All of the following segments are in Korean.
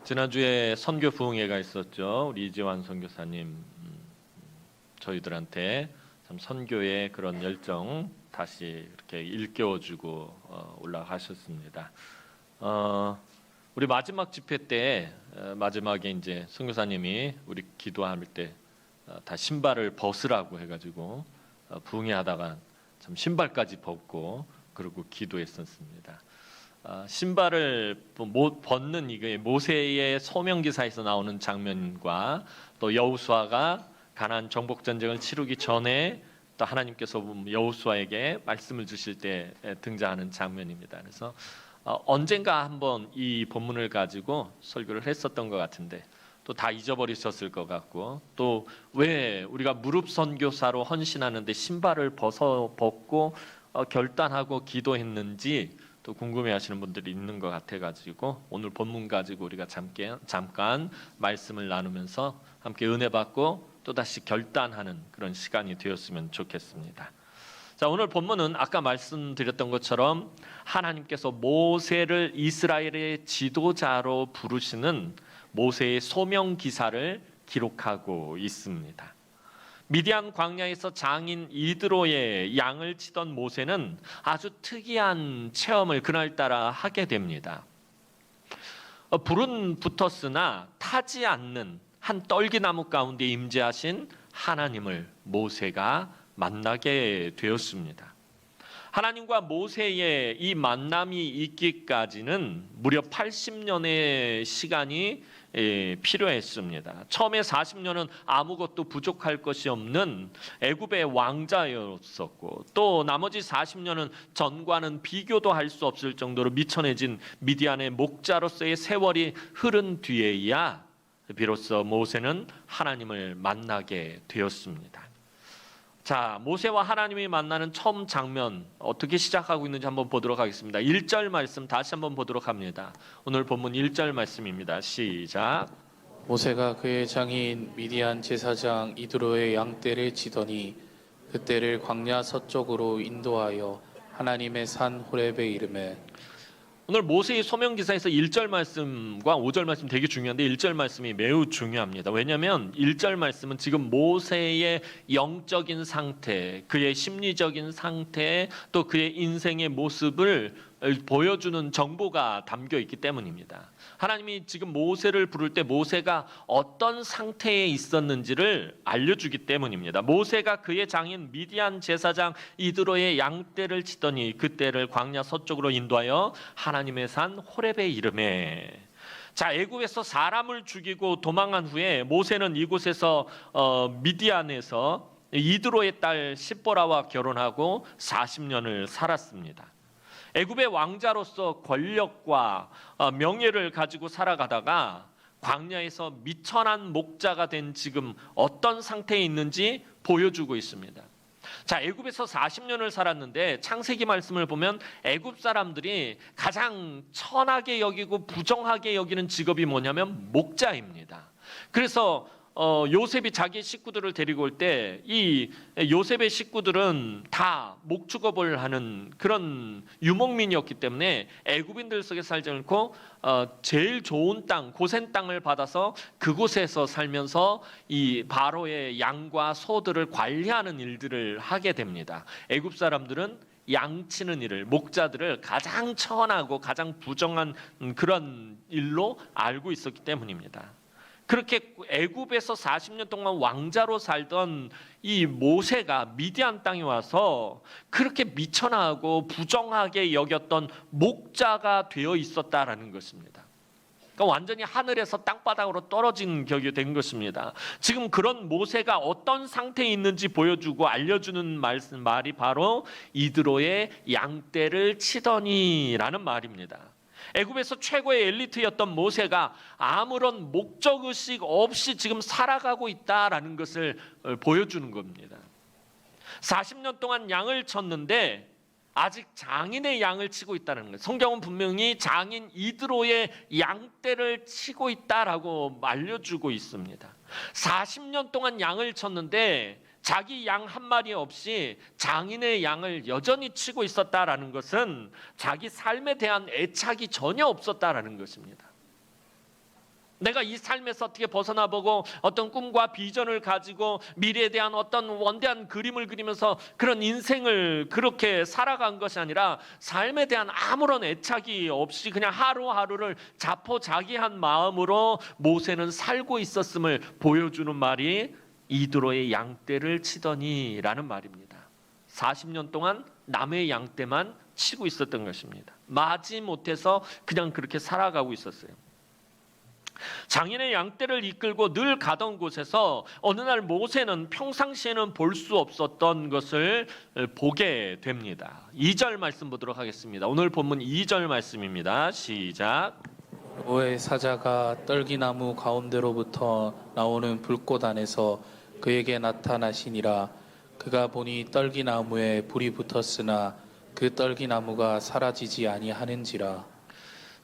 지난주에 선교 부흥회가 있었죠. 우리 이재환 선교사님 저희들한테 참 선교의 그런 열정 다시 이렇게 일깨워주고 올라가셨습니다. 우리 마지막 집회 때 마지막에 이제 선교사님이 우리 기도할 때 다 신발을 벗으라고 해가지고 부흥회하다가 참 신발까지 벗고 그러고 기도했었습니다. 신발을 못 벗는 이게 모세의 소명기사에서 나오는 장면과 또 여호수아가 가나안 정복 전쟁을 치르기 전에 또 하나님께서 여호수아에게 말씀을 주실 때 등장하는 장면입니다. 그래서 언젠가 한번 이 본문을 가지고 설교를 했었던 것 같은데 또 다 잊어버리셨을 것 같고 또 왜 우리가 무릎 선교사로 헌신하는데 신발을 벗고 결단하고 기도했는지 또 궁금해하시는 분들이 있는 것 같아가지고 오늘 본문 가지고 우리가 잠깐 말씀을 나누면서 함께 은혜 받고 또 다시 결단하는 그런 시간이 되었으면 좋겠습니다. 자, 오늘 본문은 아까 말씀드렸던 것처럼 하나님께서 모세를 이스라엘의 지도자로 부르시는 모세의 소명 기사를 기록하고 있습니다. 미디안 광야에서 장인 이드로의 양을 치던 모세는 아주 특이한 체험을 그날따라 하게 됩니다. 불은 붙었으나 타지 않는 한 떨기나무 가운데 임재하신 하나님을 모세가 만나게 되었습니다. 하나님과 모세의 이 만남이 있기까지는 무려 80년의 시간이 필요했습니다. 처음에 40년은 아무것도 부족할 것이 없는 애굽의 왕자였었고 또 나머지 40년은 전과는 비교도 할 수 없을 정도로 미천해진 미디안의 목자로서의 세월이 흐른 뒤에야 비로소 모세는 하나님을 만나게 되었습니다. 자, 모세와 하나님이 만나는 처음 장면 어떻게 시작하고 있는지 한번 보도록 하겠습니다. 1절 말씀 다시 한번 보도록 합니다. 오늘 본문 1절 말씀입니다. 시작. 모세가 그의 장인 미디안 제사장 이드로의 양떼를 치더니 그떼를 광야 서쪽으로 인도하여 하나님의 산 호렙에 이르매. 오늘 모세의 소명기사에서 1절 말씀과 5절 말씀 되게 중요한데 1절 말씀이 매우 중요합니다. 왜냐하면 1절 말씀은 지금 모세의 영적인 상태, 그의 심리적인 상태, 또 그의 인생의 모습을 보여주는 정보가 담겨 있기 때문입니다. 하나님이 지금 모세를 부를 때 모세가 어떤 상태에 있었는지를 알려주기 때문입니다. 모세가 그의 장인 미디안 제사장 이드로의 양떼를 치더니 그떼를 광야 서쪽으로 인도하여 하나님의 산 호렙에 이르매. 자, 애굽에서 사람을 죽이고 도망한 후에 모세는 이곳에서 미디안에서 이드로의 딸 십보라와 결혼하고 40년을 살았습니다. 애굽의 왕자로서 권력과 명예를 가지고 살아가다가 광야에서 미천한 목자가 된 지금 어떤 상태에 있는지 보여주고 있습니다. 자, 애굽에서 40년을 살았는데 창세기 말씀을 보면 애굽 사람들이 가장 천하게 여기고 부정하게 여기는 직업이 뭐냐면 목자입니다. 그래서 요셉이 자기 식구들을 데리고 올 때 이 요셉의 식구들은 다 목축업을 하는 그런 유목민이었기 때문에 애굽인들 속에 살지 않고 제일 좋은 땅, 고센 땅을 받아서 그곳에서 살면서 이 바로의 양과 소들을 관리하는 일들을 하게 됩니다. 애굽 사람들은 양치는 일을, 목자들을 가장 천하고 가장 부정한 그런 일로 알고 있었기 때문입니다. 그렇게 애굽에서 40년 동안 왕자로 살던 이 모세가 미디안 땅에 와서 그렇게 미천하고 부정하게 여겼던 목자가 되어 있었다라는 것입니다. 그러니까 완전히 하늘에서 땅바닥으로 떨어진 격이 된 것입니다. 지금 그런 모세가 어떤 상태에 있는지 보여주고 알려주는 말이 바로 이드로의 양떼를 치더니라는 말입니다. 애굽에서 최고의 엘리트였던 모세가 아무런 목적의식 없이 지금 살아가고 있다라는 것을 보여주는 겁니다. 40년 동안 양을 쳤는데 아직 장인의 양을 치고 있다는 거예요. 성경은 분명히 장인 이드로의 양떼를 치고 있다라고 알려주고 있습니다. 40년 동안 양을 쳤는데 자기 양 한 마리 없이 장인의 양을 여전히 치고 있었다라는 것은 자기 삶에 대한 애착이 전혀 없었다라는 것입니다. 내가 이 삶에서 어떻게 벗어나보고 어떤 꿈과 비전을 가지고 미래에 대한 어떤 원대한 그림을 그리면서 그런 인생을 그렇게 살아간 것이 아니라 삶에 대한 아무런 애착이 없이 그냥 하루하루를 자포자기한 마음으로 모세는 살고 있었음을 보여주는 말이 이드로의 양떼를 치더니라는 말입니다. 40년 동안 남의 양떼만 치고 있었던 것입니다. 마지 못해서 그냥 그렇게 살아가고 있었어요. 장인의 양떼를 이끌고 늘 가던 곳에서 어느 날 모세는 평상시에는 볼 수 없었던 것을 보게 됩니다. 2절 말씀 보도록 하겠습니다. 오늘 본문 2절 말씀입니다. 시작. 여호와의 사자가 떨기나무 가운데로부터 나오는 불꽃 안에서 그에게 나타나시니라. 그가 보니 떨기나무에 불이 붙었으나 그 떨기나무가 사라지지 아니하는지라.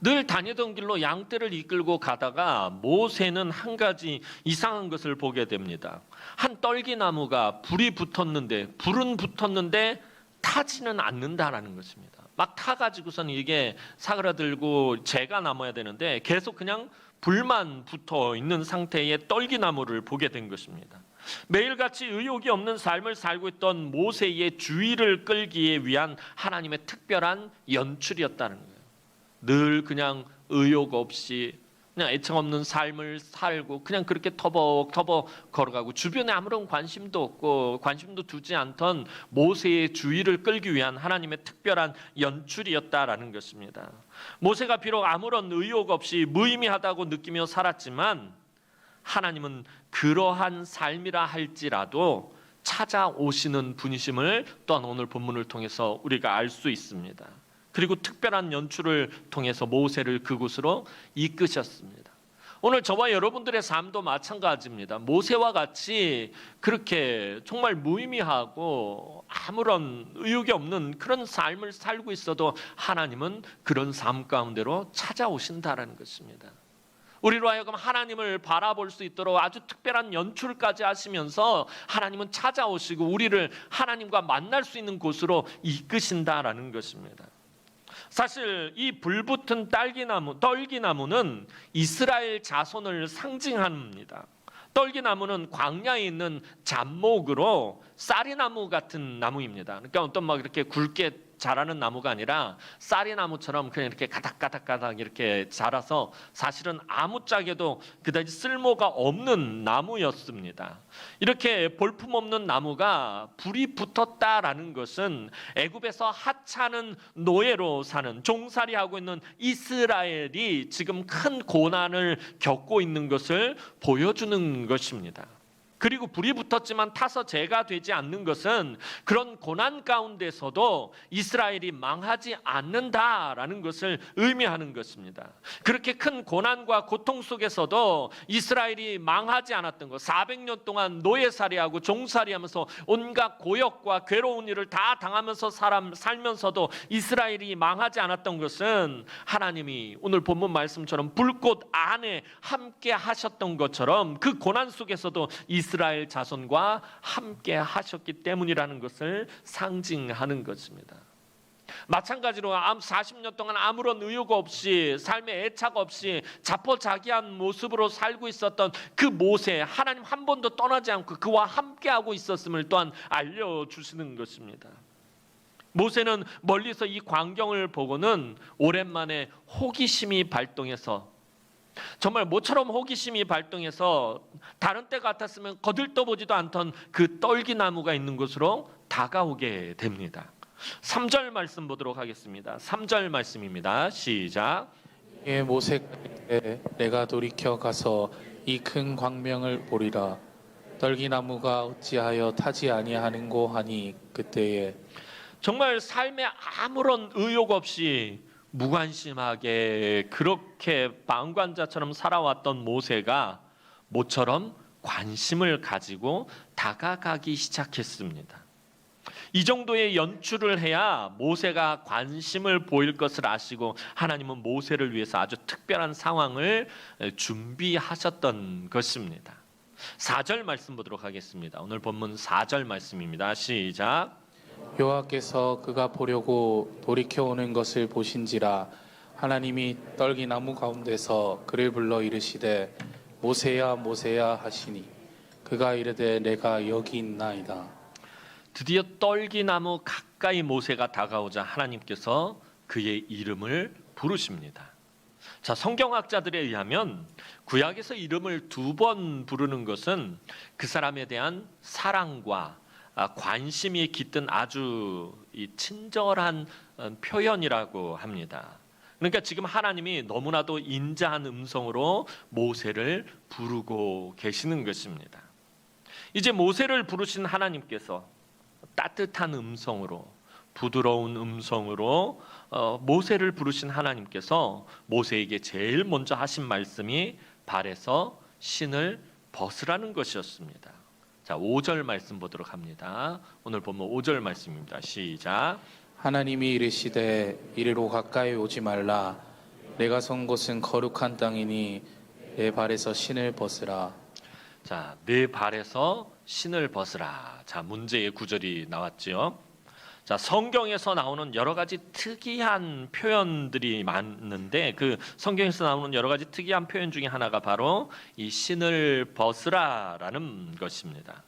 늘 다니던 길로 양떼를 이끌고 가다가 모세는 한 가지 이상한 것을 보게 됩니다. 한 떨기나무가 불이 붙었는데 불은 붙었는데 타지는 않는다라는 것입니다. 막 타가지고서는 이게 사그라들고 재가 남아야 되는데 계속 그냥 불만 붙어 있는 상태의 떨기나무를 보게 된 것입니다. 매일같이 의욕이 없는 삶을 살고 있던 모세의 주의를 끌기 위한 하나님의 특별한 연출이었다는 거예요. 늘 그냥 의욕 없이 그냥 애청 없는 삶을 살고 그냥 그렇게 터벅터벅 걸어가고 주변에 아무런 관심도 없고 관심도 두지 않던 모세의 주의를 끌기 위한 하나님의 특별한 연출이었다라는 것입니다. 모세가 비록 아무런 의욕 없이 무의미하다고 느끼며 살았지만 하나님은 그러한 삶이라 할지라도 찾아오시는 분이심을 또한 오늘 본문을 통해서 우리가 알 수 있습니다. 그리고 특별한 연출을 통해서 모세를 그곳으로 이끄셨습니다. 오늘 저와 여러분들의 삶도 마찬가지입니다. 모세와 같이 그렇게 정말 무의미하고 아무런 의욕이 없는 그런 삶을 살고 있어도 하나님은 그런 삶 가운데로 찾아오신다라는 것입니다. 우리로 하여금 하나님을 바라볼 수 있도록 아주 특별한 연출까지 하시면서 하나님은 찾아오시고 우리를 하나님과 만날 수 있는 곳으로 이끄신다라는 것입니다. 사실 이 불붙은 떨기나무는 이스라엘 자손을 상징합니다. 떨기나무는 광야에 있는 잡목으로 쌀이나무 같은 나무입니다. 그러니까 어떤 막 이렇게 굵게 자라는 나무가 아니라 쌀이나무처럼 그냥 이렇게 가닥가닥가닥 이렇게 자라서 사실은 아무짝에도 그다지 쓸모가 없는 나무였습니다. 이렇게 볼품없는 나무가 불이 붙었다라는 것은 애굽에서 하찮은 노예로 사는 종살이하고 있는 이스라엘이 지금 큰 고난을 겪고 있는 것을 보여주는 것입니다. 그리고 불이 붙었지만 타서 재가 되지 않는 것은 그런 고난 가운데서도 이스라엘이 망하지 않는다라는 것을 의미하는 것입니다. 그렇게 큰 고난과 고통 속에서도 이스라엘이 망하지 않았던 것, 400년 동안 노예살이하고 종살이하면서 온갖 고역과 괴로운 일을 다 당하면서 살면서도 이스라엘이 망하지 않았던 것은 하나님이 오늘 본문 말씀처럼 불꽃 안에 함께 하셨던 것처럼 그 고난 속에서도 이스라엘 자손과 함께 하셨기 때문이라는 것을 상징하는 것입니다. 마찬가지로 40년 동안 아무런 의욕 없이 삶에 애착 없이 자포자기한 모습으로 살고 있었던 그 모세, 하나님 한 번도 떠나지 않고 그와 함께하고 있었음을 또한 알려주시는 것입니다. 모세는 멀리서 이 광경을 보고는 오랜만에 호기심이 발동해서 정말 모처럼 호기심이 발동해서 다른 때 같았으면 거들떠보지도 않던 그 떨기나무가 있는 곳으로 다가오게 됩니다. 3절 말씀 보도록 하겠습니다. 3절 말씀입니다. 시작. 예, 모세가 이르되 내가 돌이켜 가서 이 큰 광명을 보리라. 떨기나무가 어찌하여 타지 아니하는고 하니 그때에 정말 삶에 아무런 의욕 없이 무관심하게 그렇게 방관자처럼 살아왔던 모세가 모처럼 관심을 가지고 다가가기 시작했습니다. 이 정도의 연출을 해야 모세가 관심을 보일 것을 아시고 하나님은 모세를 위해서 아주 특별한 상황을 준비하셨던 것입니다. 4절 말씀 보도록 하겠습니다. 오늘 본문 4절 말씀입니다. 시작. 여호와께서 그가 보려고 돌이켜 오는 것을 보신지라. 하나님이 떨기나무 가운데서 그를 불러 이르시되 모세야 모세야 하시니 그가 이르되 내가 여기 있나이다. 드디어 떨기나무 가까이 모세가 다가오자 하나님께서 그의 이름을 부르십니다. 자, 성경학자들에 의하면 구약에서 이름을 2번 부르는 것은 그 사람에 대한 사랑과 관심이 깃든 아주 친절한 표현이라고 합니다. 그러니까 지금 하나님이 너무나도 인자한 음성으로 모세를 부르고 계시는 것입니다. 이제 모세를 부르신 하나님께서 따뜻한 음성으로, 부드러운 음성으로 모세를 부르신 하나님께서 모세에게 제일 먼저 하신 말씀이 발에서 신을 벗으라는 것이었습니다. 자, 5절 말씀 보도록 합니다. 오늘 본문 5절 말씀입니다. 시작. 하나님이 이르시되 이리로 가까이 오지 말라. 내가 선 곳은 거룩한 땅이니 내 발에서 신을 벗으라. 자, 내 발에서 신을 벗으라. 자, 문제의 구절이 나왔지요. 자, 성경에서 나오는 여러 가지 특이한 표현들이 많은데 그 성경에서 나오는 여러 가지 특이한 표현 중에 하나가 바로 이 신을 벗으라라는 것입니다.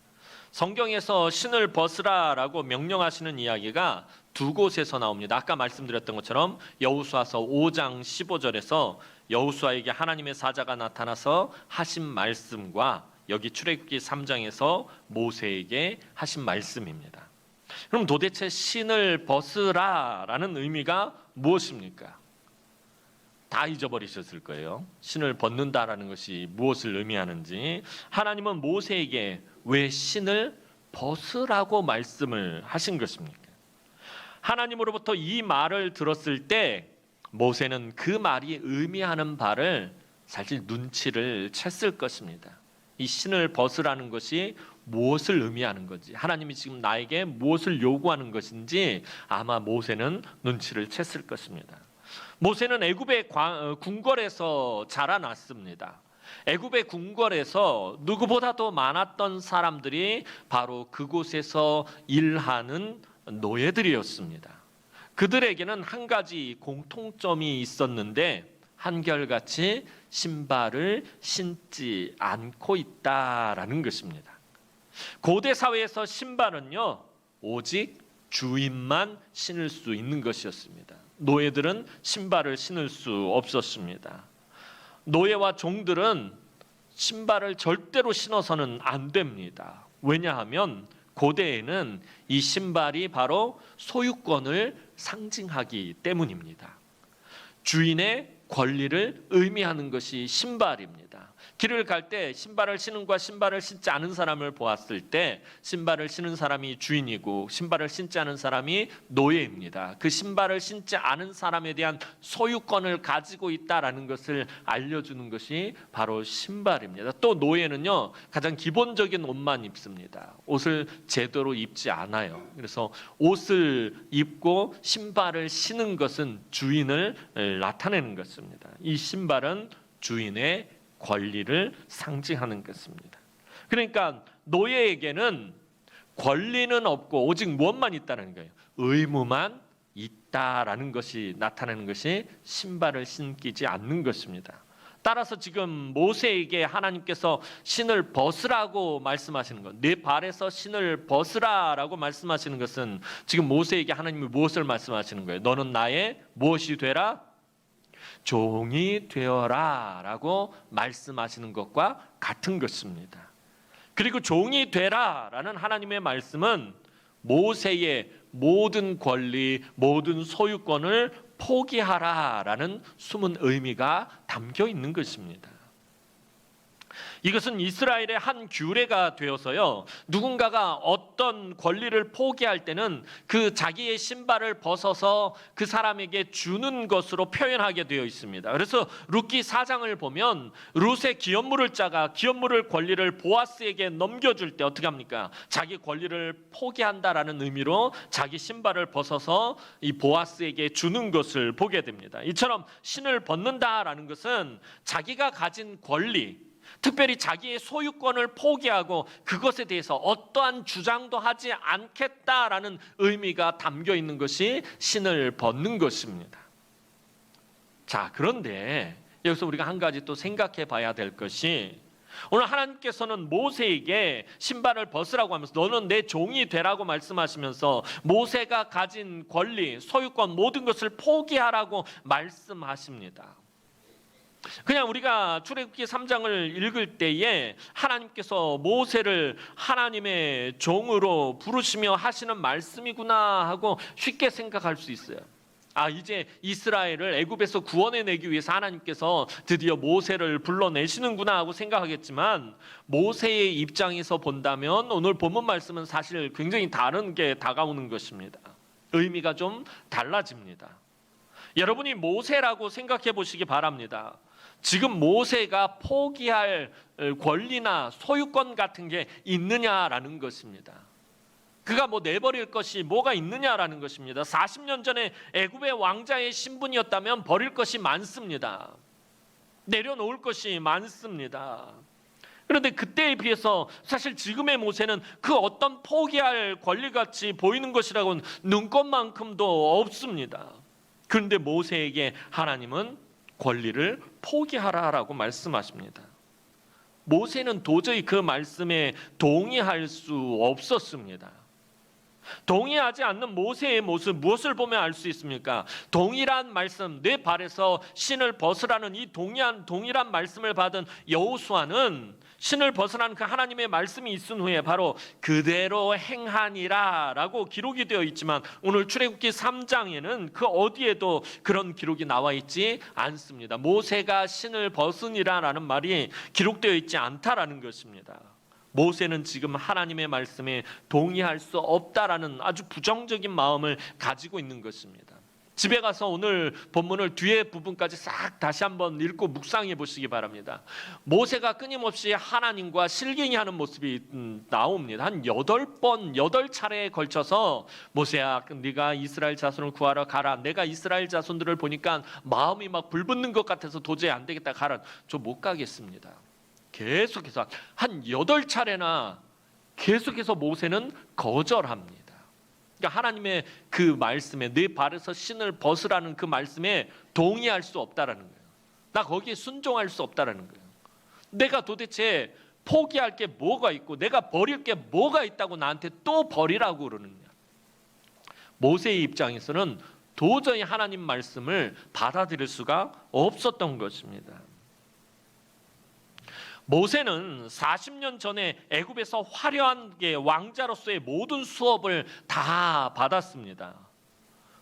성경에서 신을 벗으라라고 명령하시는 이야기가 2곳에서 나옵니다. 아까 말씀드렸던 것처럼 여호수아서 5장 15절에서 여호수아에게 하나님의 사자가 나타나서 하신 말씀과 여기 출애굽기 3장에서 모세에게 하신 말씀입니다. 그럼 도대체 신을 벗으라라는 의미가 무엇입니까? 다 잊어버리셨을 거예요. 신을 벗는다라는 것이 무엇을 의미하는지. 하나님은 모세에게 왜 신을 벗으라고 말씀을 하신 것입니까? 하나님으로부터 이 말을 들었을 때 모세는 그 말이 의미하는 바를 사실 눈치를 챘을 것입니다. 이 신을 벗으라는 것이 무엇을 의미하는 건지, 하나님이 지금 나에게 무엇을 요구하는 것인지 아마 모세는 눈치를 챘을 것입니다. 모세는 애굽의 궁궐에서 자라났습니다. 애굽의 궁궐에서 누구보다도 많았던 사람들이 바로 그곳에서 일하는 노예들이었습니다. 그들에게는 한 가지 공통점이 있었는데 한결같이 신발을 신지 않고 있다라는 것입니다. 고대 사회에서 신발은요, 오직 주인만 신을 수 있는 것이었습니다. 노예들은 신발을 신을 수 없었습니다. 노예와 종들은 신발을 절대로 신어서는 안 됩니다. 왜냐하면 고대에는 이 신발이 바로 소유권을 상징하기 때문입니다. 주인의 권리를 의미하는 것이 신발입니다. 길을 갈 때 신발을 신은과 신발을 신지 않은 사람을 보았을 때 신발을 신은 사람이 주인이고 신발을 신지 않은 사람이 노예입니다. 그 신발을 신지 않은 사람에 대한 소유권을 가지고 있다라는 것을 알려주는 것이 바로 신발입니다. 또 노예는요, 가장 기본적인 옷만 입습니다. 옷을 제대로 입지 않아요. 그래서 옷을 입고 신발을 신은 것은 주인을 나타내는 것입니다. 이 신발은 주인의 권리를 상징하는 것입니다. 그러니까 노예에게는 권리는 없고 오직 무엇만 있다는 거예요? 의무만 있다라는 것이 나타내는 것이 신발을 신기지 않는 것입니다. 따라서 지금 모세에게 하나님께서 신을 벗으라고 말씀하시는 것, 내 발에서 신을 벗으라라고 말씀하시는 것은 지금 모세에게 하나님이 무엇을 말씀하시는 거예요? 너는 나의 무엇이 되라? 종이 되어라 라고 말씀하시는 것과 같은 것입니다. 그리고 종이 되라 라는 하나님의 말씀은 모세의 모든 권리, 모든 소유권을 포기하라 라는 숨은 의미가 담겨 있는 것입니다. 이것은 이스라엘의 한 규례가 되어서요, 누군가가 어떤 권리를 포기할 때는 그 자기의 신발을 벗어서 그 사람에게 주는 것으로 표현하게 되어 있습니다. 그래서 룻기 4장을 보면 룻의 기업물을 짜가 기업물을 권리를 보아스에게 넘겨줄 때 어떻게 합니까? 자기 권리를 포기한다라는 의미로 자기 신발을 벗어서 이 보아스에게 주는 것을 보게 됩니다. 이처럼 신을 벗는다라는 것은 자기가 가진 권리, 특별히 자기의 소유권을 포기하고 그것에 대해서 어떠한 주장도 하지 않겠다라는 의미가 담겨 있는 것이 신을 벗는 것입니다. 자, 그런데 여기서 우리가 한 가지 또 생각해 봐야 될 것이, 오늘 하나님께서는 모세에게 신발을 벗으라고 하면서 너는 내 종이 되라고 말씀하시면서 모세가 가진 권리, 소유권 모든 것을 포기하라고 말씀하십니다. 그냥 우리가 출애굽기 3장을 읽을 때에 하나님께서 모세를 하나님의 종으로 부르시며 하시는 말씀이구나 하고 쉽게 생각할 수 있어요. 아, 이제 이스라엘을 애굽에서 구원해내기 위해서 하나님께서 드디어 모세를 불러내시는구나 하고 생각하겠지만, 모세의 입장에서 본다면 오늘 본문 말씀은 사실 굉장히 다른 게 다가오는 것입니다. 의미가 좀 달라집니다. 여러분이 모세라고 생각해 보시기 바랍니다. 지금 모세가 포기할 권리나 소유권 같은 게 있느냐라는 것입니다. 그가 뭐 내버릴 것이 뭐가 있느냐라는 것입니다. 40년 전에 애굽의 왕자의 신분이었다면 버릴 것이 많습니다. 내려놓을 것이 많습니다. 그런데 그때에 비해서 사실 지금의 모세는 그 어떤 포기할 권리같이 보이는 것이라고는 눈꼽만큼도 없습니다. 그런데 모세에게 하나님은 권리를 포기하라라고 말씀하십니다. 모세는 도저히 그 말씀에 동의할 수 없었습니다. 동의하지 않는 모세의 모습, 무엇을 보면 알 수 있습니까? 동일한 말씀, 내 발에서 신을 벗으라는 이 동일한 말씀을 받은 여호수아는 신을 벗으라는 그 하나님의 말씀이 있은 후에 바로 그대로 행하니라 라고 기록이 되어 있지만, 오늘 출애굽기 3장에는 그 어디에도 그런 기록이 나와 있지 않습니다. 모세가 신을 벗으니라 라는 말이 기록되어 있지 않다라는 것입니다. 모세는 지금 하나님의 말씀에 동의할 수 없다라는 아주 부정적인 마음을 가지고 있는 것입니다. 집에 가서 오늘 본문을 뒤에 부분까지 싹 다시 한번 읽고 묵상해 보시기 바랍니다. 모세가 끊임없이 하나님과 실갱이하는 모습이 나옵니다. 한 8번, 8차례에 걸쳐서 모세야, 네가 이스라엘 자손을 구하러 가라. 내가 이스라엘 자손들을 보니까 마음이 막 불붙는 것 같아서 도저히 안 되겠다, 가라. 저 못 가겠습니다. 계속해서 한 8차례나 계속해서 모세는 거절합니다. 그러니까 하나님의 그 말씀에, 내 발에서 신을 벗으라는 그 말씀에 동의할 수 없다라는 거예요. 나 거기에 순종할 수 없다라는 거예요. 내가 도대체 포기할 게 뭐가 있고 내가 버릴 게 뭐가 있다고 나한테 또 버리라고 그러느냐. 모세의 입장에서는 도저히 하나님 말씀을 받아들일 수가 없었던 것입니다. 모세는 40년 전에 애굽에서 화려하게 왕자로서의 모든 수업을 다 받았습니다.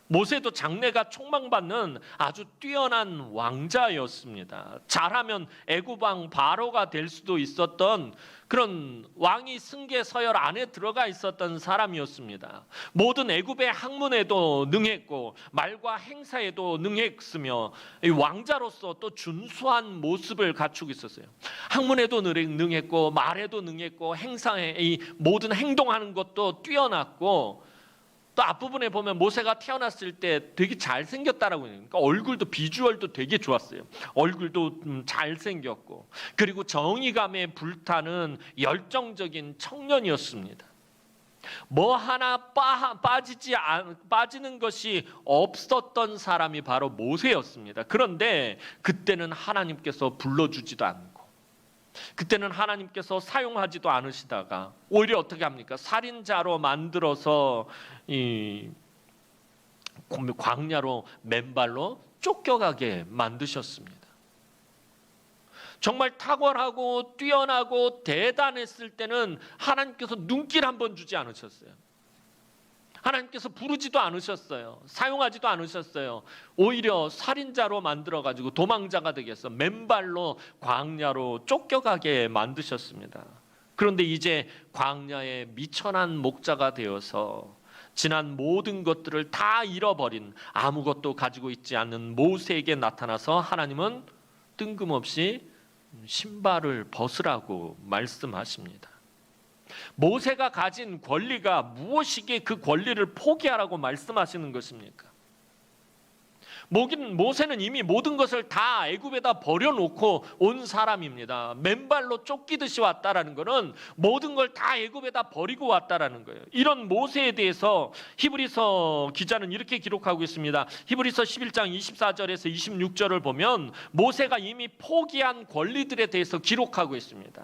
모세도 장래가 촉망받는 아주 뛰어난 왕자였습니다. 잘하면 애굽 왕 바로가 될 수도 있었던 그런 왕이 승계 서열 안에 들어가 있었던 사람이었습니다. 모든 애굽의 학문에도 능했고 말과 행사에도 능했으며 왕자로서 또 준수한 모습을 갖추고 있었어요. 학문에도 능했고 말에도 능했고 행사에 이 모든 행동하는 것도 뛰어났고, 또 앞부분에 보면 모세가 태어났을 때 되게 잘생겼다라고 해요. 그러니까 얼굴도 비주얼도 되게 좋았어요. 얼굴도 잘생겼고, 그리고 정의감에 불타는 열정적인 청년이었습니다. 뭐 하나 빠지는 것이 없었던 사람이 바로 모세였습니다. 그런데 그때는 하나님께서 불러주지도 않고, 그때는 하나님께서 사용하지도 않으시다가 오히려 어떻게 합니까? 살인자로 만들어서 이 광야로 맨발로 쫓겨가게 만드셨습니다. 정말 탁월하고 뛰어나고 대단했을 때는 하나님께서 눈길 한번 주지 않으셨어요. 하나님께서 부르지도 않으셨어요. 사용하지도 않으셨어요. 오히려 살인자로 만들어가지고 도망자가 되게 해서 맨발로 광야로 쫓겨가게 만드셨습니다. 그런데 이제 광야의 미천한 목자가 되어서 지난 모든 것들을 다 잃어버린, 아무것도 가지고 있지 않는 모세에게 나타나서 하나님은 뜬금없이 신발을 벗으라고 말씀하십니다. 모세가 가진 권리가 무엇이기에 그 권리를 포기하라고 말씀하시는 것입니까? 모세는 이미 모든 것을 다 애굽에다 버려놓고 온 사람입니다. 맨발로 쫓기듯이 왔다라는 것은 모든 걸 다 애굽에다 버리고 왔다라는 거예요. 이런 모세에 대해서 히브리서 기자는 이렇게 기록하고 있습니다. 히브리서 11장 24절에서 26절을 보면 모세가 이미 포기한 권리들에 대해서 기록하고 있습니다.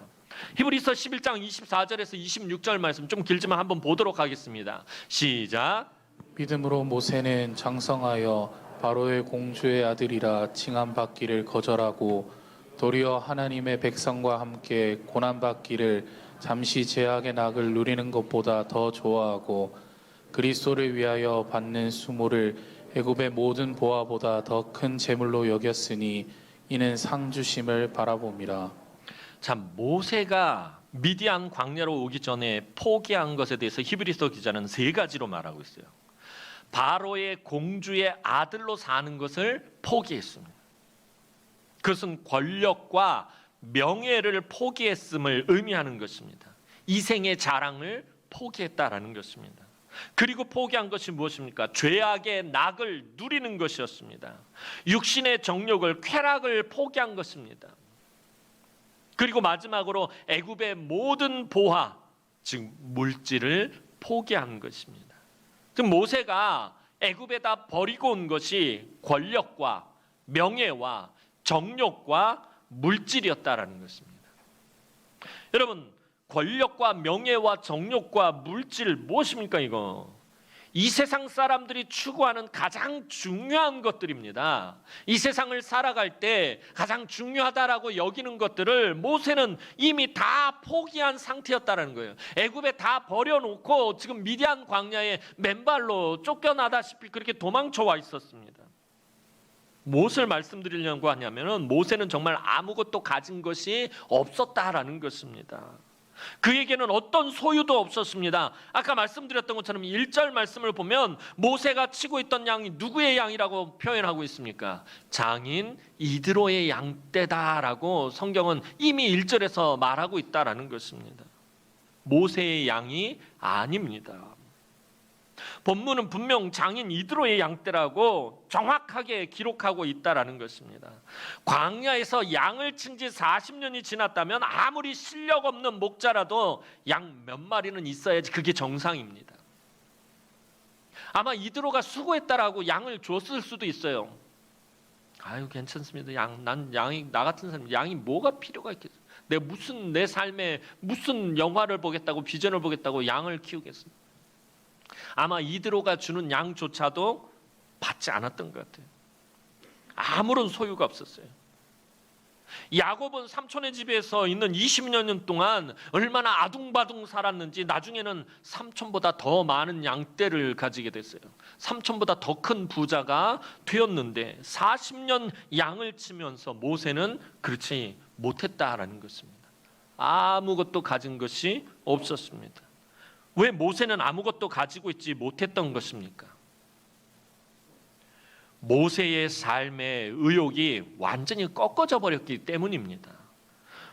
히브리서 11장 24절에서 26절 말씀 좀 길지만 한번 보도록 하겠습니다. 시작. 믿음으로 모세는 장성하여 바로의 공주의 아들이라 칭함받기를 거절하고 도리어 하나님의 백성과 함께 고난받기를 잠시 제약의 낙을 누리는 것보다 더 좋아하고 그리스도를 위하여 받는 수모를 애굽의 모든 보화보다 더 큰 재물로 여겼으니 이는 상 주심을 바라봅니다. 참, 모세가 미디안 광야로 오기 전에 포기한 것에 대해서 히브리서 기자는 세 가지로 말하고 있어요. 바로의 공주의 아들로 사는 것을 포기했습니다. 그것은 권력과 명예를 포기했음을 의미하는 것입니다. 이생의 자랑을 포기했다라는 것입니다. 그리고 포기한 것이 무엇입니까? 죄악의 낙을 누리는 것이었습니다. 육신의 정욕을, 쾌락을 포기한 것입니다. 그리고 마지막으로 애굽의 모든 보화, 즉 물질을 포기한 것입니다. 지금 모세가 애굽에다 버리고 온 것이 권력과 명예와 정욕과 물질이었다라는 것입니다. 여러분, 권력과 명예와 정욕과 물질 무엇입니까 이거? 이 세상 사람들이 추구하는 가장 중요한 것들입니다. 이 세상을 살아갈 때 가장 중요하다라고 여기는 것들을 모세는 이미 다 포기한 상태였다는 거예요. 애굽에 다 버려놓고 지금 미디안 광야에 맨발로 쫓겨나다시피 그렇게 도망쳐 와 있었습니다. 무엇을 말씀드리려고 하냐면은 모세는 정말 아무것도 가진 것이 없었다라는 것입니다. 그에게는 어떤 소유도 없었습니다. 아까 말씀드렸던 것처럼 1절 말씀을 보면 모세가 치고 있던 양이 누구의 양이라고 표현하고 있습니까? 장인 이드로의 양떼다라고 성경은 이미 1절에서 말하고 있다라는 것입니다. 모세의 양이 아닙니다. 본문은 분명 장인 이드로의 양떼라고 정확하게 기록하고 있다라는 것입니다. 광야에서 양을 친 지 40년이 지났다면 아무리 실력 없는 목자라도 양 몇 마리는 있어야지 그게 정상입니다. 아마 이드로가 수고했다라고 양을 줬을 수도 있어요. 아유 괜찮습니다. 나 같은 사람 양이 뭐가 필요가 있겠어요? 내 삶에 무슨 영화를 보겠다고 비전을 보겠다고 양을 키우겠어요? 아마 이드로가 주는 양조차도 받지 않았던 것 같아요. 아무런 소유가 없었어요. 야곱은 삼촌의 집에서 있는 20년 동안 얼마나 아둥바둥 살았는지 나중에는 삼촌보다 더 많은 양떼를 가지게 됐어요. 삼촌보다 더 큰 부자가 되었는데 40년 양을 치면서 모세는 그렇지 못했다라는 것입니다. 아무것도 가진 것이 없었습니다. 왜 모세는 아무것도 가지고 있지 못했던 것입니까? 모세의 삶의 의욕이 완전히 꺾어져 버렸기 때문입니다.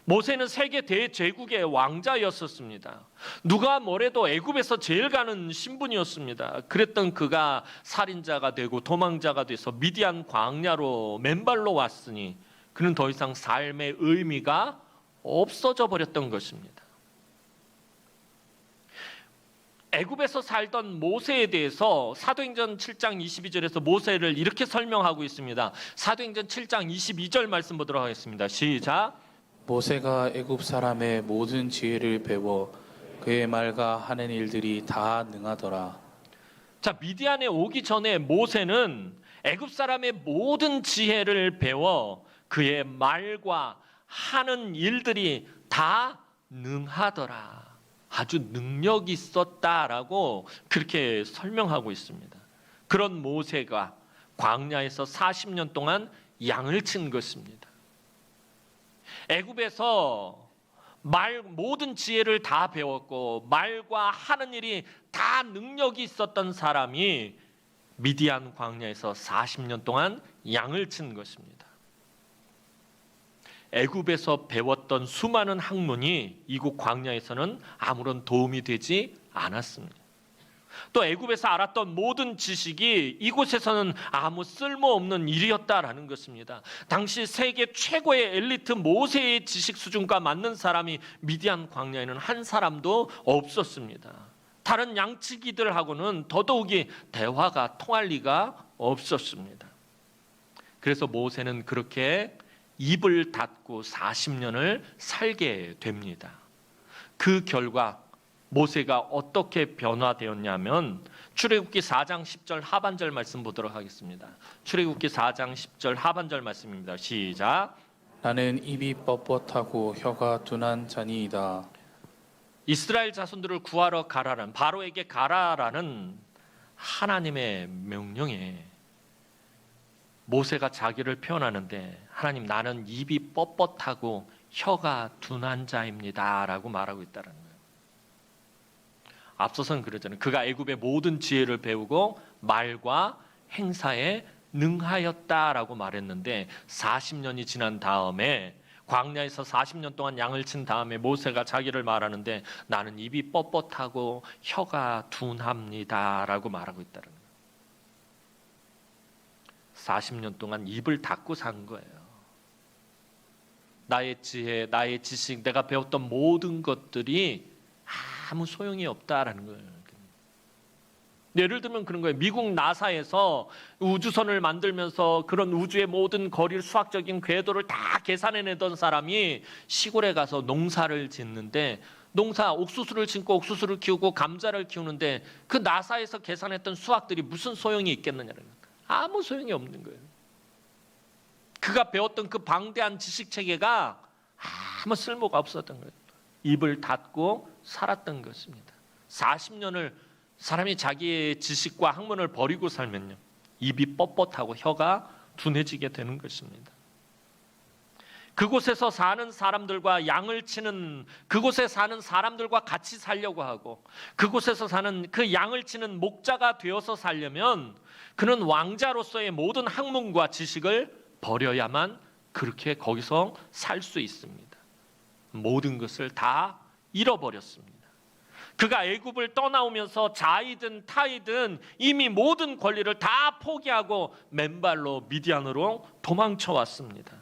모세는 세계 대제국의 왕자였었습니다. 누가 뭐래도 애굽에서 제일 가는 신분이었습니다. 그랬던 그가 살인자가 되고 도망자가 돼서 미디안 광야로 맨발로 왔으니 그는 더 이상 삶의 의미가 없어져 버렸던 것입니다. 애굽에서 살던 모세에 대해서 사도행전 7장 22절에서 모세를 이렇게 설명하고 있습니다. 사도행전 7장 22절 말씀 보도록 하겠습니다. 시작. 모세가 애굽 사람의 모든 지혜를 배워 그의 말과 하는 일들이 다 능하더라. 자, 미디안에 오기 전에 모세는 애굽 사람의 모든 지혜를 배워 그의 말과 하는 일들이 다 능하더라. 아주 능력이 있었다라고 그렇게 설명하고 있습니다. 그런 모세가 광야에서 40년 동안 양을 친 것입니다. 애굽에서 모든 지혜를 다 배웠고 말과 하는 일이 다 능력이 있었던 사람이 미디안 광야에서 40년 동안 양을 친 것입니다. 애굽에서 배웠던 수많은 학문이 이곳 광야에서는 아무런 도움이 되지 않았습니다. 또 애굽에서 알았던 모든 지식이 이곳에서는 아무 쓸모없는 일이었다라는 것입니다. 당시 세계 최고의 엘리트 모세의 지식 수준과 맞는 사람이 미디안 광야에는 한 사람도 없었습니다. 다른 양치기들하고는 더더욱이 대화가 통할 리가 없었습니다. 그래서 모세는 그렇게 입을 닫고 40년을 살게 됩니다. 그 결과 모세가 어떻게 변화되었냐면 출애굽기 4장 10절 하반절 말씀 보도록 하겠습니다. 출애굽기 4장 10절 하반절 말씀입니다. 시작. 나는 입이 뻣뻣하고 혀가 둔한 자니이다. 이스라엘 자손들을 구하러 가라는, 바로에게 가라라는 하나님의 명령에 모세가 자기를 표현하는데, 하나님, 나는 입이 뻣뻣하고 혀가 둔한 자입니다 라고 말하고 있다는 거예요. 앞서서는 그러잖아요. 그가 애굽의 모든 지혜를 배우고 말과 행사에 능하였다라고 말했는데, 40년이 지난 다음에, 광야에서 40년 동안 양을 친 다음에 모세가 자기를 말하는데, 나는 입이 뻣뻣하고 혀가 둔합니다 라고 말하고 있다는 거예요. 40년 동안 입을 닫고 산 거예요. 나의 지혜, 나의 지식, 내가 배웠던 모든 것들이 아무 소용이 없다라는 거예요. 예를 들면 그런 거예요. 미국 나사에서 우주선을 만들면서 그런 우주의 모든 거리를, 수학적인 궤도를 다 계산해내던 사람이 시골에 가서 농사를 짓는데, 옥수수를 심고 옥수수를 키우고 감자를 키우는데 그 나사에서 계산했던 수학들이 무슨 소용이 있겠느냐는 거예요. 아무 소용이 없는 거예요. 그가 배웠던 그 방대한 지식 체계가 아무 쓸모가 없었던 거예요. 입을 닫고 살았던 것입니다. 40년을 사람이 자기의 지식과 학문을 버리고 살면요, 입이 뻣뻣하고 혀가 둔해지게 되는 것입니다. 그곳에서 사는 사람들과 양을 치는, 그곳에 사는 사람들과 같이 살려고 하고, 그곳에서 사는 그 양을 치는 목자가 되어서 살려면 그는 왕자로서의 모든 학문과 지식을 버려야만 그렇게 거기서 살 수 있습니다. 모든 것을 다 잃어버렸습니다. 그가 애굽을 떠나오면서 자이든 타이든 이미 모든 권리를 다 포기하고 맨발로 미디안으로 도망쳐 왔습니다.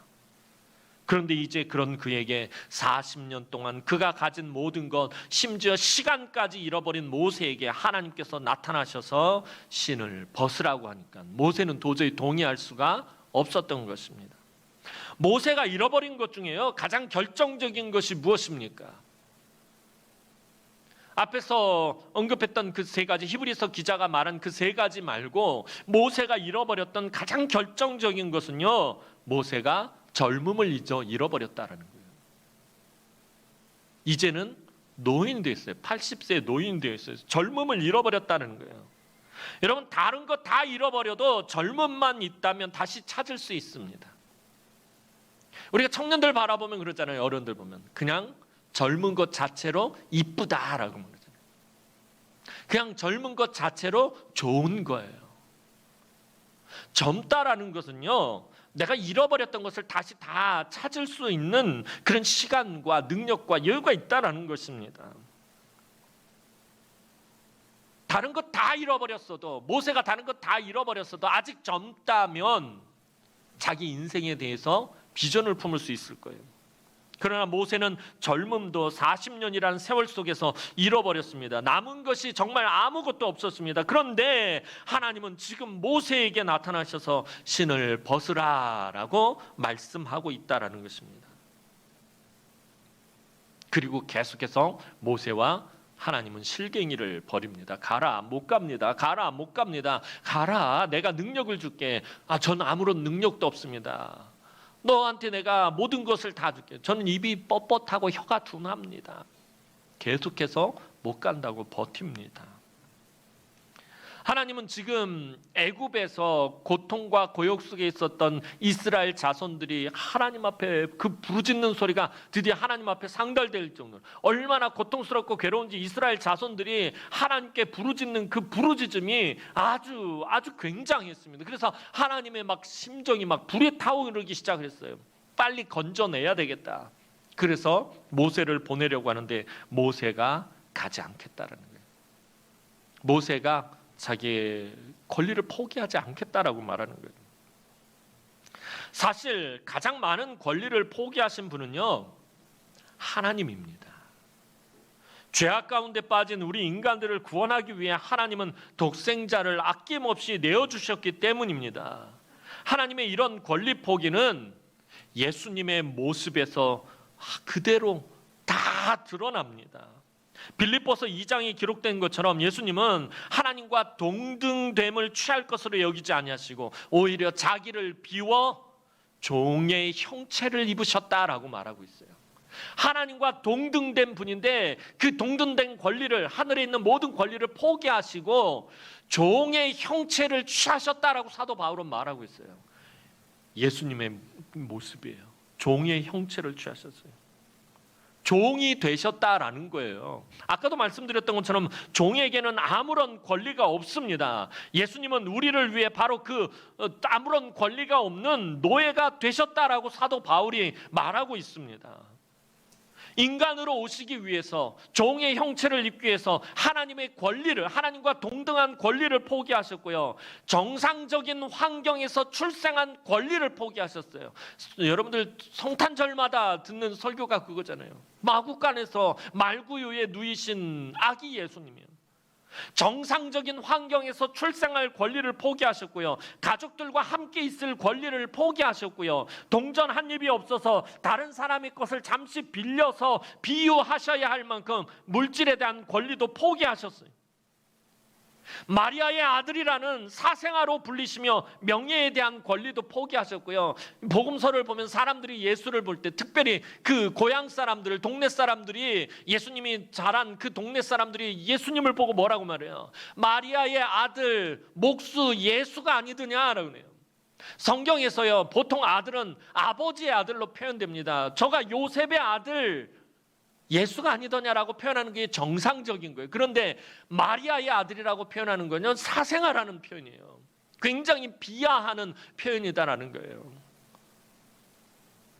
그런데 이제 그런 그에게 40년 동안 그가 가진 모든 것, 심지어 시간까지 잃어버린 모세에게 하나님께서 나타나셔서 신을 벗으라고 하니까 모세는 도저히 동의할 수가 없었던 것입니다. 모세가 잃어버린 것 중에요, 가장 결정적인 것이 무엇입니까? 앞에서 언급했던 그 세 가지, 히브리서 기자가 말한 그 세 가지 말고 모세가 잃어버렸던 가장 결정적인 것은요, 모세가 젊음을 잃어버렸다라는 거예요. 이제는 노인이 됐어요. 80세 노인이 되었어요. 젊음을 잃어버렸다는 거예요. 여러분, 다른 거 다 잃어버려도 젊음만 있다면 다시 찾을 수 있습니다. 우리가 청년들 바라보면 그러잖아요. 어른들 보면 그냥 젊은 것 자체로 이쁘다라고 말하잖아요. 그냥 젊은 것 자체로 좋은 거예요. 젊다라는 것은요, 내가 잃어버렸던 것을 다시 다 찾을 수 있는 그런 시간과 능력과 여유가 있다라는 것입니다. 다른 것 다 잃어버렸어도, 모세가 다른 것 다 잃어버렸어도 아직 젊다면 자기 인생에 대해서 비전을 품을 수 있을 거예요. 그러나 모세는 젊음도 40년이라는 세월 속에서 잃어버렸습니다. 남은 것이 정말 아무것도 없었습니다. 그런데 하나님은 지금 모세에게 나타나셔서 신을 벗으라라고 말씀하고 있다라는 것입니다. 그리고 계속해서 모세와 하나님은 실갱이를 벌입니다. 가라, 못 갑니다. 가라, 못 갑니다. 가라, 내가 능력을 줄게. 전 아무런 능력도 없습니다. 너한테 내가 모든 것을 다 줄게. 저는 입이 뻣뻣하고 혀가 둔합니다. 계속해서 못 간다고 버팁니다. 하나님은 지금 애굽에서 고통과 고역 속에 있었던 이스라엘 자손들이 하나님 앞에 그 부르짖는 소리가 드디어 하나님 앞에 상달될 정도로, 얼마나 고통스럽고 괴로운지 이스라엘 자손들이 하나님께 부르짖는 그 부르짖음이 아주 굉장했습니다. 그래서 하나님의 심정이 불에 타오르기 시작했어요. 빨리 건져내야 되겠다. 그래서 모세를 보내려고 하는데 모세가 가지 않겠다라는 거예요. 모세가 자기의 권리를 포기하지 않겠다라고 말하는 거예요. 사실 가장 많은 권리를 포기하신 분은요, 하나님입니다. 죄악 가운데 빠진 우리 인간들을 구원하기 위해 하나님은 독생자를 아낌없이 내어주셨기 때문입니다. 하나님의 이런 권리 포기는 예수님의 모습에서 그대로 다 드러납니다. 빌립보서 2장에 기록된 것처럼 예수님은 하나님과 동등됨을 취할 것으로 여기지 아니하시고 오히려 자기를 비워 종의 형체를 입으셨다라고 말하고 있어요. 하나님과 동등된 분인데 그 동등된 권리를, 하늘에 있는 모든 권리를 포기하시고 종의 형체를 취하셨다라고 사도 바울은 말하고 있어요. 예수님의 모습이에요. 종의 형체를 취하셨어요. 종이 되셨다라는 거예요. 아까도 말씀드렸던 것처럼 종에게는 아무런 권리가 없습니다. 예수님은 우리를 위해 바로 그 아무런 권리가 없는 노예가 되셨다라고 사도 바울이 말하고 있습니다. 인간으로 오시기 위해서, 종의 형체를 입기 위해서 하나님의 권리를, 하나님과 동등한 권리를 포기하셨고요, 정상적인 환경에서 출생한 권리를 포기하셨어요. 여러분들 성탄절마다 듣는 설교가 그거잖아요. 마구간에서 말구유에 누이신 아기 예수님이요, 정상적인 환경에서 출생할 권리를 포기하셨고요, 가족들과 함께 있을 권리를 포기하셨고요, 동전 한 입이 없어서 다른 사람의 것을 잠시 빌려서 비유하셔야 할 만큼 물질에 대한 권리도 포기하셨어요. 마리아의 아들이라는 사생아로 불리시며 명예에 대한 권리도 포기하셨고요, 복음서를 보면 사람들이 예수를 볼 때, 특별히 그 고향 사람들, 동네 사람들이, 예수님이 자란 그 동네 사람들이 예수님을 보고 뭐라고 말해요? 마리아의 아들 목수 예수가 아니더냐라고 해요. 성경에서요, 보통 아들은 아버지의 아들로 표현됩니다. 저가 요셉의 아들 예수가 아니더냐라고 표현하는 게 정상적인 거예요. 그런데 마리아의 아들이라고 표현하는 거는 사생아라는 표현이에요. 굉장히 비하하는 표현이다라는 거예요.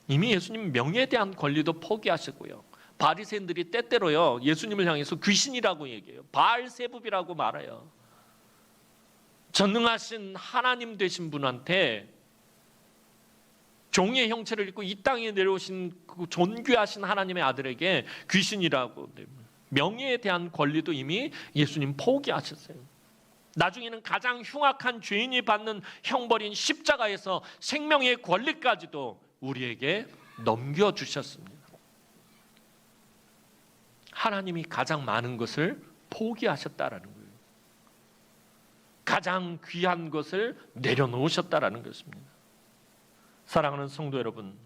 이미 예수님 명예에 대한 권리도 포기하셨고요, 바리새인들이 때때로요 예수님을 향해서 귀신이라고 얘기해요. 바알세붑이라고 말해요. 전능하신 하나님 되신 분한테 종의 형체를 입고 이 땅에 내려오신 그 존귀하신 하나님의 아들에게 귀신이라고, 명예에 대한 권리도 이미 예수님 포기하셨어요. 나중에는 가장 흉악한 죄인이 받는 형벌인 십자가에서 생명의 권리까지도 우리에게 넘겨주셨습니다. 하나님이 가장 많은 것을 포기하셨다라는 거예요. 가장 귀한 것을 내려놓으셨다라는 것입니다. 사랑하는 성도 여러분,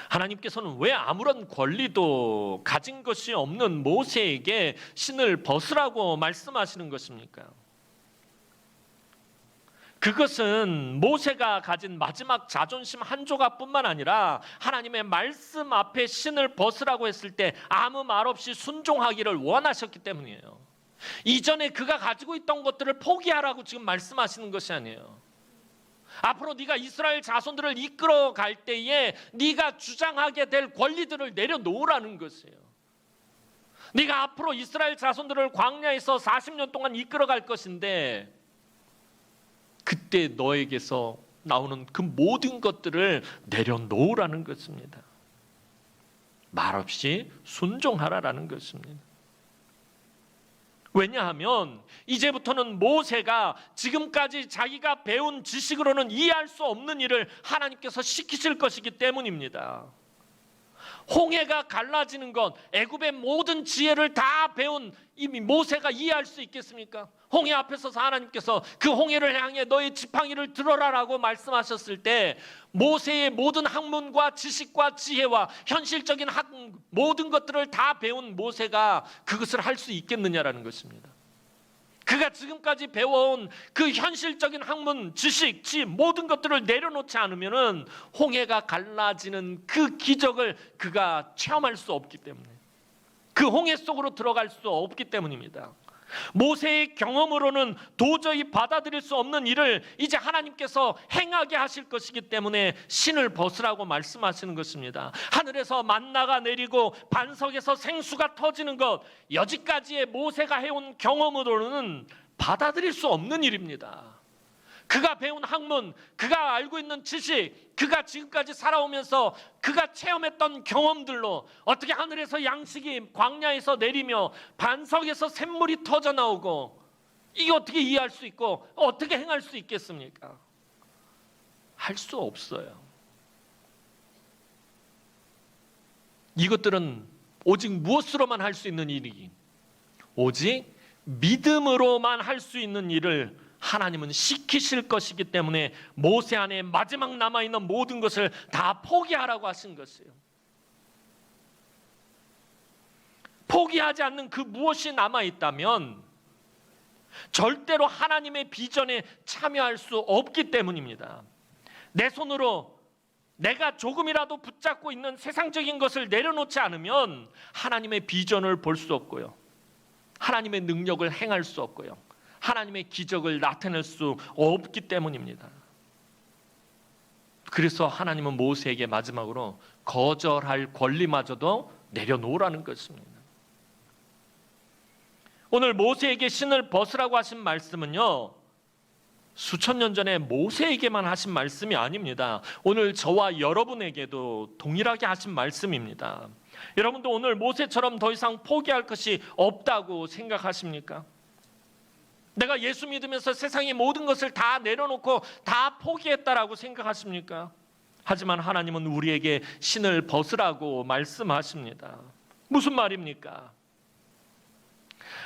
하나님께서는 왜 아무런 권리도 가진 것이 없는 모세에게 신을 벗으라고 말씀하시는 것입니까? 그것은 모세가 가진 마지막 자존심 한 조각뿐만 아니라 하나님의 말씀 앞에 신을 벗으라고 했을 때 아무 말 없이 순종하기를 원하셨기 때문이에요. 이전에 그가 가지고 있던 것들을 포기하라고 지금 말씀하시는 것이 아니에요. 앞으로 네가 이스라엘 자손들을 이끌어 갈 때에 네가 주장하게 될 권리들을 내려놓으라는 것이에요. 네가 앞으로 이스라엘 자손들을 광야에서 40년 동안 이끌어 갈 것인데, 그때 너에게서 나오는 그 모든 것들을 내려놓으라는 것입니다. 말없이 순종하라라는 것입니다. 왜냐하면 이제부터는 모세가 지금까지 자기가 배운 지식으로는 이해할 수 없는 일을 하나님께서 시키실 것이기 때문입니다. 홍해가 갈라지는 것, 애굽의 모든 지혜를 다 배운 이미 모세가 이해할 수 있겠습니까? 홍해 앞에 서서 하나님께서 그 홍해를 향해 너의 지팡이를 들어라라고 말씀하셨을 때 모세의 모든 학문과 지식과 지혜와 현실적인 모든 것들을 다 배운 모세가 그것을 할 수 있겠느냐라는 것입니다. 그가 지금까지 배워온 그 현실적인 학문, 지식, 지혜 모든 것들을 내려놓지 않으면은 홍해가 갈라지는 그 기적을 그가 체험할 수 없기 때문에, 그 홍해 속으로 들어갈 수 없기 때문입니다. 모세의 경험으로는 도저히 받아들일 수 없는 일을 이제 하나님께서 행하게 하실 것이기 때문에 신을 벗으라고 말씀하시는 것입니다. 하늘에서 만나가 내리고 반석에서 생수가 터지는 것, 여지까지의 모세가 해온 경험으로는 받아들일 수 없는 일입니다. 그가 배운 학문, 그가 알고 있는 지식, 그가 지금까지 살아오면서 그가 체험했던 경험들로 어떻게 하늘에서 양식이 광야에서 내리며 반석에서 샘물이 터져 나오고, 이게 어떻게 이해할 수 있고 어떻게 행할 수 있겠습니까? 할 수 없어요. 이것들은 오직 무엇으로만 할 수 있는 일이기, 오직 믿음으로만 할 수 있는 일을 하나님은 시키실 것이기 때문에 모세 안에 마지막 남아있는 모든 것을 다 포기하라고 하신 것이에요. 포기하지 않는 그 무엇이 남아있다면 절대로 하나님의 비전에 참여할 수 없기 때문입니다. 내 손으로 내가 조금이라도 붙잡고 있는 세상적인 것을 내려놓지 않으면 하나님의 비전을 볼 수 없고요, 하나님의 능력을 행할 수 없고요, 하나님의 기적을 나타낼 수 없기 때문입니다. 그래서 하나님은 모세에게 마지막으로 거절할 권리마저도 내려놓으라는 것입니다. 오늘 모세에게 신을 벗으라고 하신 말씀은요, 수천 년 전에 모세에게만 하신 말씀이 아닙니다. 오늘 저와 여러분에게도 동일하게 하신 말씀입니다. 여러분도 오늘 모세처럼 더 이상 포기할 것이 없다고 생각하십니까? 내가 예수 믿으면서 세상의 모든 것을 다 내려놓고 다 포기했다라고 생각하십니까? 하지만 하나님은 우리에게 신을 벗으라고 말씀하십니다. 무슨 말입니까?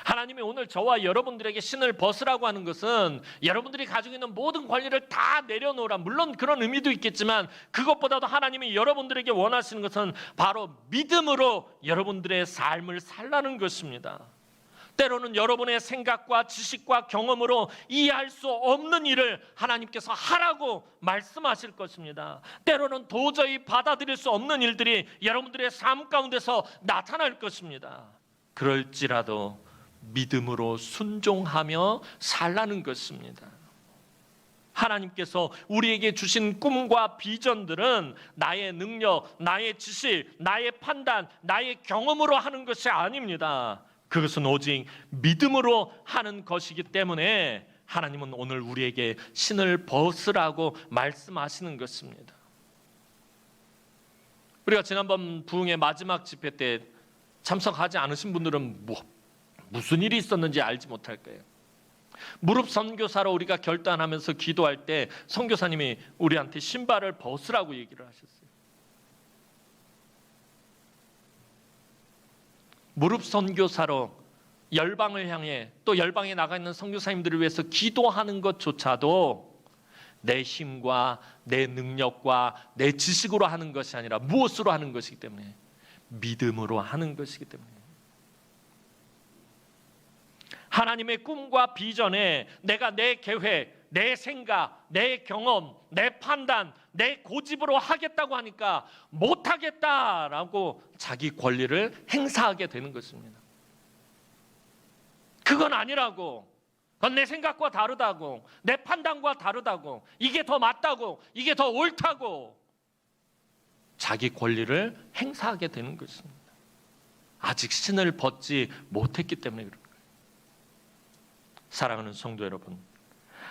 하나님이 오늘 저와 여러분들에게 신을 벗으라고 하는 것은 여러분들이 가지고 있는 모든 권리를 다 내려놓으라, 물론 그런 의미도 있겠지만 그것보다도 하나님이 여러분들에게 원하시는 것은 바로 믿음으로 여러분들의 삶을 살라는 것입니다. 때로는 여러분의 생각과 지식과 경험으로 이해할 수 없는 일을 하나님께서 하라고 말씀하실 것입니다. 때로는 도저히 받아들일 수 없는 일들이 여러분들의 삶 가운데서 나타날 것입니다. 그럴지라도 믿음으로 순종하며 살라는 것입니다. 하나님께서 우리에게 주신 꿈과 비전들은 나의 능력, 나의 지식, 나의 판단, 나의 경험으로 하는 것이 아닙니다. 그것은 오직 믿음으로 하는 것이기 때문에 하나님은 오늘 우리에게 신을 벗으라고 말씀하시는 것입니다. 우리가 지난번 부흥의 마지막 집회 때 참석하지 않으신 분들은 무슨 일이 있었는지 알지 못할 거예요. 무릎 선교사로 우리가 결단하면서 기도할 때 선교사님이 우리한테 신발을 벗으라고 얘기를 하셨어요. 무릎 선교사로 열방을 향해 또 열방에 나가 있는 선교사님들을 위해서 기도하는 것조차도 내 힘과 내 능력과 내 지식으로 하는 것이 아니라 무엇으로 하는 것이기 때문에, 믿음으로 하는 것이기 때문에, 하나님의 꿈과 비전에 내가 내 계획, 내 생각, 내 경험, 내 판단, 내 고집으로 하겠다고 하니까 못하겠다라고 자기 권리를 행사하게 되는 것입니다. 그건 아니라고, 그건 내 생각과 다르다고, 내 판단과 다르다고, 이게 더 맞다고, 이게 더 옳다고 자기 권리를 행사하게 되는 것입니다. 아직 신을 벗지 못했기 때문에 그런 거예요. 사랑하는 성도 여러분,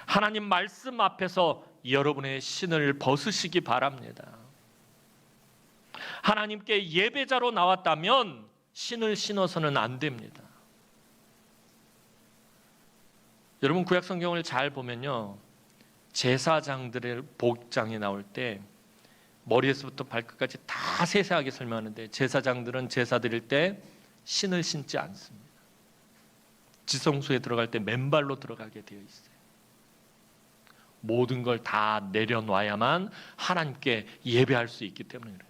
하나님 말씀 앞에서 여러분의 신을 벗으시기 바랍니다. 하나님께 예배자로 나왔다면 신을 신어서는 안 됩니다. 여러분 구약 성경을 잘 보면요, 제사장들의 복장이 나올 때 머리에서부터 발끝까지 다 세세하게 설명하는데 제사장들은 제사 드릴 때 신을 신지 않습니다. 지성소에 들어갈 때 맨발로 들어가게 되어 있어요. 모든 걸 다 내려놔야만 하나님께 예배할 수 있기 때문에 그래요.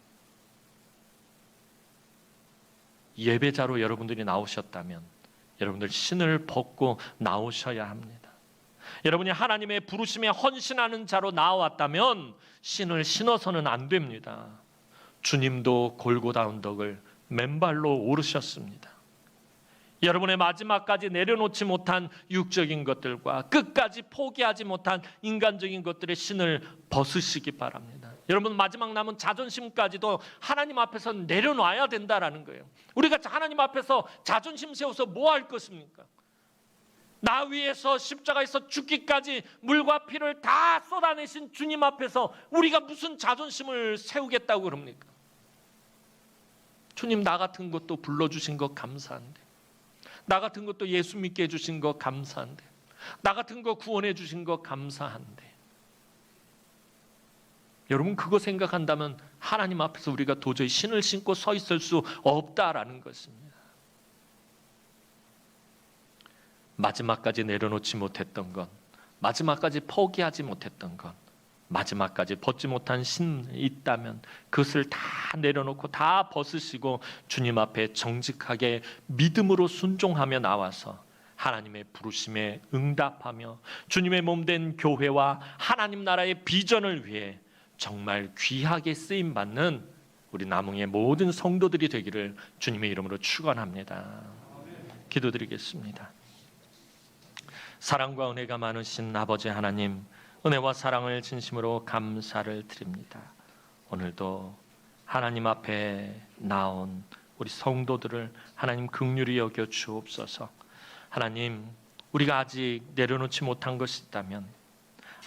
예배자로 여러분들이 나오셨다면 여러분들 신을 벗고 나오셔야 합니다. 여러분이 하나님의 부르심에 헌신하는 자로 나왔다면 신을 신어서는 안 됩니다. 주님도 골고다 언덕을 맨발로 오르셨습니다. 여러분의 마지막까지 내려놓지 못한 육적인 것들과 끝까지 포기하지 못한 인간적인 것들의 신을 벗으시기 바랍니다. 여러분, 마지막 남은 자존심까지도 하나님 앞에서 내려놔야 된다라는 거예요. 우리가 하나님 앞에서 자존심 세워서 뭐 할 것입니까? 나 위해서 십자가에서 죽기까지 물과 피를 다 쏟아내신 주님 앞에서 우리가 무슨 자존심을 세우겠다고 그럽니까? 주님, 나 같은 것도 불러주신 것 감사한데, 나 같은 것도 예수 믿게 해주신 것 감사한데, 나 같은 거 구원해 주신 것 감사한데, 여러분, 그거 생각한다면 하나님 앞에서 우리가 도저히 신을 신고 서 있을 수 없다라는 것입니다. 마지막까지 내려놓지 못했던 것, 마지막까지 포기하지 못했던 것, 마지막까지 벗지 못한 신이 있다면 그것을 다 내려놓고 다 벗으시고 주님 앞에 정직하게 믿음으로 순종하며 나와서 하나님의 부르심에 응답하며 주님의 몸된 교회와 하나님 나라의 비전을 위해 정말 귀하게 쓰임받는 우리 남흥의 모든 성도들이 되기를 주님의 이름으로 축원합니다. 기도드리겠습니다. 사랑과 은혜가 많으신 아버지 하나님, 은혜와 사랑을 진심으로 감사를 드립니다. 오늘도 하나님 앞에 나온 우리 성도들을 하나님 긍휼히 여겨 주옵소서. 하나님, 우리가 아직 내려놓지 못한 것이 있다면,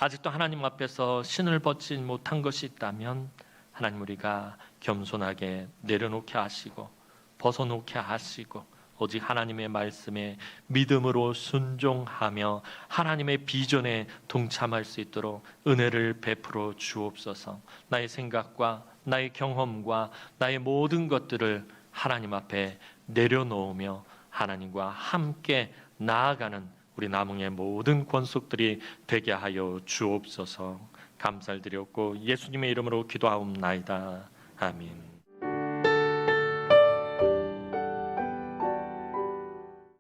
아직도 하나님 앞에서 신을 벗지 못한 것이 있다면 하나님, 우리가 겸손하게 내려놓게 하시고 벗어놓게 하시고 오직 하나님의 말씀에 믿음으로 순종하며 하나님의 비전에 동참할 수 있도록 은혜를 베풀어 주옵소서. 나의 생각과 나의 경험과 나의 모든 것들을 하나님 앞에 내려놓으며 하나님과 함께 나아가는 우리 남흥의 모든 권속들이 되게 하여 주옵소서. 감사를 드렸고 예수님의 이름으로 기도하옵나이다. 아멘.